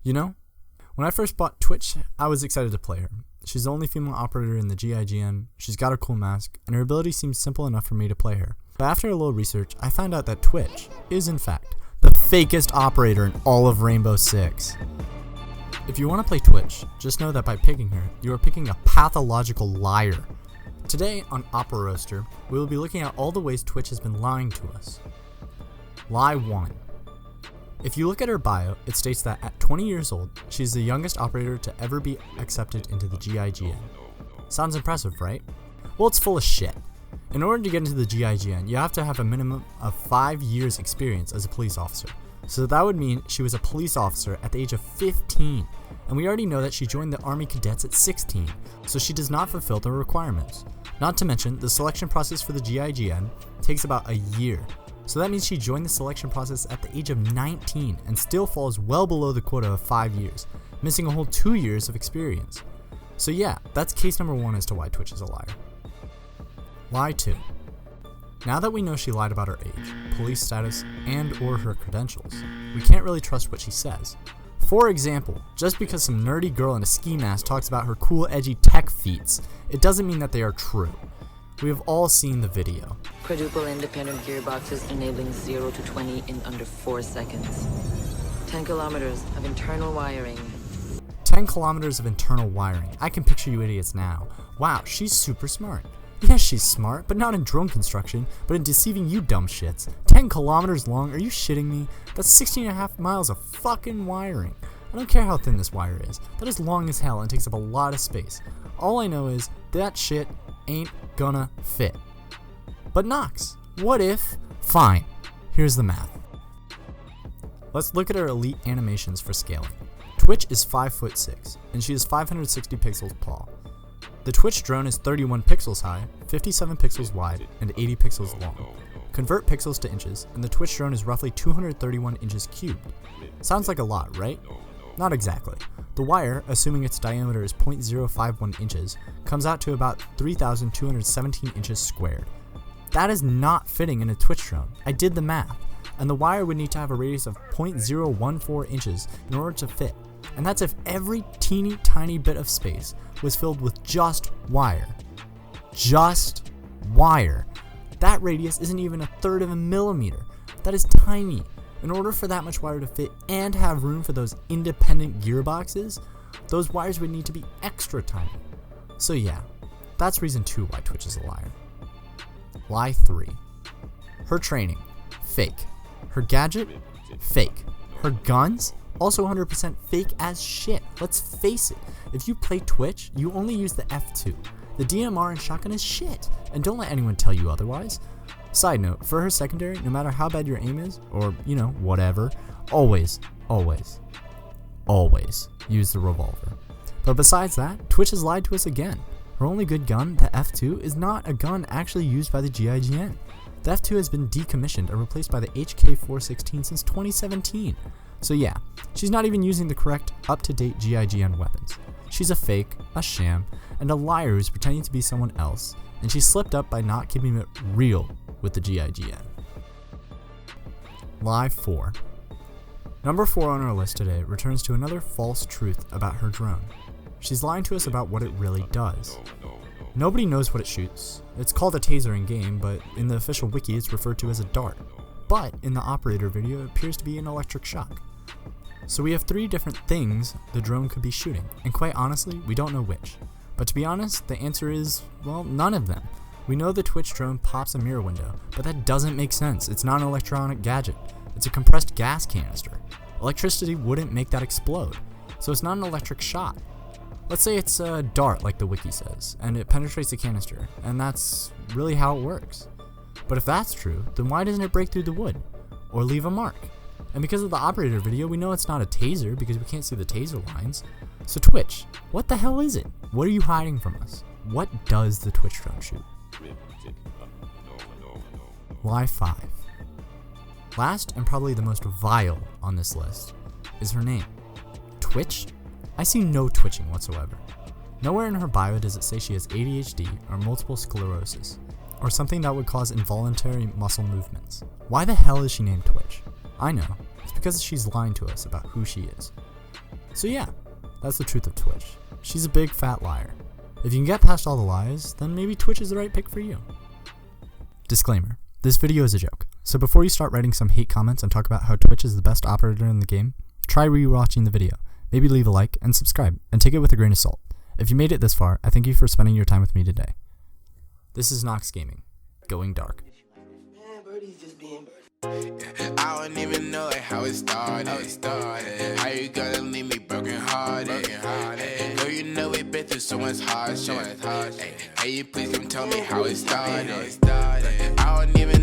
You know, when I first bought Twitch, I was excited to play her. She's the only female operator in the GIGN, she's got a cool mask, and her ability seems simple enough for me to play her. But after a little research, I found out that Twitch is in fact the fakest operator in all of Rainbow Six. If you want to play Twitch, just know that by picking her, you are picking a pathological liar. Today on Operoast, we will be looking at all the ways Twitch has been lying to us. Lie 1. If you look at her bio, it states that at 20 years old, she's the youngest operator to ever be accepted into the GIGN. Sounds impressive, right? Well, it's full of shit. In order to get into the GIGN, you have to have a minimum of 5 years experience as a police officer. So that would mean she was a police officer at the age of 15. And we already know that she joined the Army Cadets at 16, so she does not fulfill the requirements. Not to mention, the selection process for the GIGN takes about a year. So that means she joined the selection process at the age of 19 and still falls well below the quota of 5 years, missing a whole 2 years of experience. So yeah, that's case number 1 as to why Twitch is a liar. Lie 2. Now that we know she lied about her age, police status, and or her credentials, we can't really trust what she says. For example, just because some nerdy girl in a ski mask talks about her cool edgy tech feats, it doesn't mean that they are true. We have all seen the video. Quadruple independent gearboxes enabling 0 to 20 in under 4 seconds. 10 kilometers of internal wiring. 10 kilometers of internal wiring. I can picture you idiots now. Wow, she's super smart. Yes, she's smart, but not in drone construction, but in deceiving you dumb shits. 10 kilometers long? Are you shitting me? That's 16.5 miles of fucking wiring. I don't care how thin this wire is. That is long as hell and takes up a lot of space. All I know is that shit ain't gonna fit. But Noxx, what if? Fine, here's the math. Let's look at her elite animations for scaling. Twitch is 5'6", and she is 560 pixels tall. The Twitch drone is 31 pixels high, 57 pixels wide, and 80 pixels long. Convert pixels to inches, and the Twitch drone is roughly 231 inches cubed. Sounds like a lot, right? Not exactly. The wire, assuming its diameter is 0.051 inches, comes out to about 3,217 inches squared. That is not fitting in a Twitch drone. I did the math, and the wire would need to have a radius of 0.014 inches in order to fit, and that's if every teeny tiny bit of space was filled with just wire. Just wire. That radius isn't even 1/3 of a millimeter. That is tiny. In order for that much wire to fit and have room for those independent gearboxes, those wires would need to be extra tiny. So yeah, that's reason 2 why Twitch is a liar. Lie 3. Her training, fake. Her gadget, fake. Her guns, also 100% fake as shit. Let's face it, if you play Twitch, you only use the F2. The DMR and shotgun is shit, and don't let anyone tell you otherwise. Side note, for her secondary, no matter how bad your aim is, or, you know, whatever, always use the revolver. But besides that, Twitch has lied to us again. Her only good gun, the F2, is not a gun actually used by the GIGN. The F2 has been decommissioned and replaced by the HK416 since 2017. So yeah, she's not even using the correct, up-to-date GIGN weapons. She's a fake, a sham, and a liar who's pretending to be someone else, and she slipped up by not keeping it real with the GIGN. Lie 4. Number 4 on our list today returns to another false truth about her drone. She's lying to us about what it really does. Nobody knows what it shoots. It's called a taser in game, but in the official wiki it's referred to as a dart. But in the operator video it appears to be an electric shock. So we have 3 different things the drone could be shooting, and quite honestly, we don't know which. But to be honest, the answer is, well, none of them. We know the Twitch drone pops a mirror window, but that doesn't make sense. It's not an electronic gadget. It's a compressed gas canister. Electricity wouldn't make that explode, so it's not an electric shot. Let's say it's a dart like the wiki says, and it penetrates the canister, and that's really how it works. But if that's true, then why doesn't it break through the wood? Or leave a mark? And because of the operator video, we know it's not a taser because we can't see the taser lines. So Twitch, what the hell is it? What are you hiding from us? What does the Twitch drone shoot? Lie 5. Last and probably the most vile on this list is her name. Twitch? I see no twitching whatsoever. Nowhere in her bio does it say she has ADHD or multiple sclerosis, or something that would cause involuntary muscle movements. Why the hell is she named Twitch? I know, it's because she's lying to us about who she is. So yeah, that's the truth of Twitch. She's a big fat liar. If you can get past all the lies, then maybe Twitch is the right pick for you. Disclaimer, this video is a joke, so before you start writing some hate comments and talk about how Twitch is the best operator in the game, try rewatching the video, maybe leave a like and subscribe, and take it with a grain of salt. If you made it this far, I thank you for spending your time with me today. This is Noxx Gaming, going dark. I don't even know how it started. How you gonna leave me broken hearted? Girl, you know it been through so much hardship. Hey, you please come tell me how it started. I don't even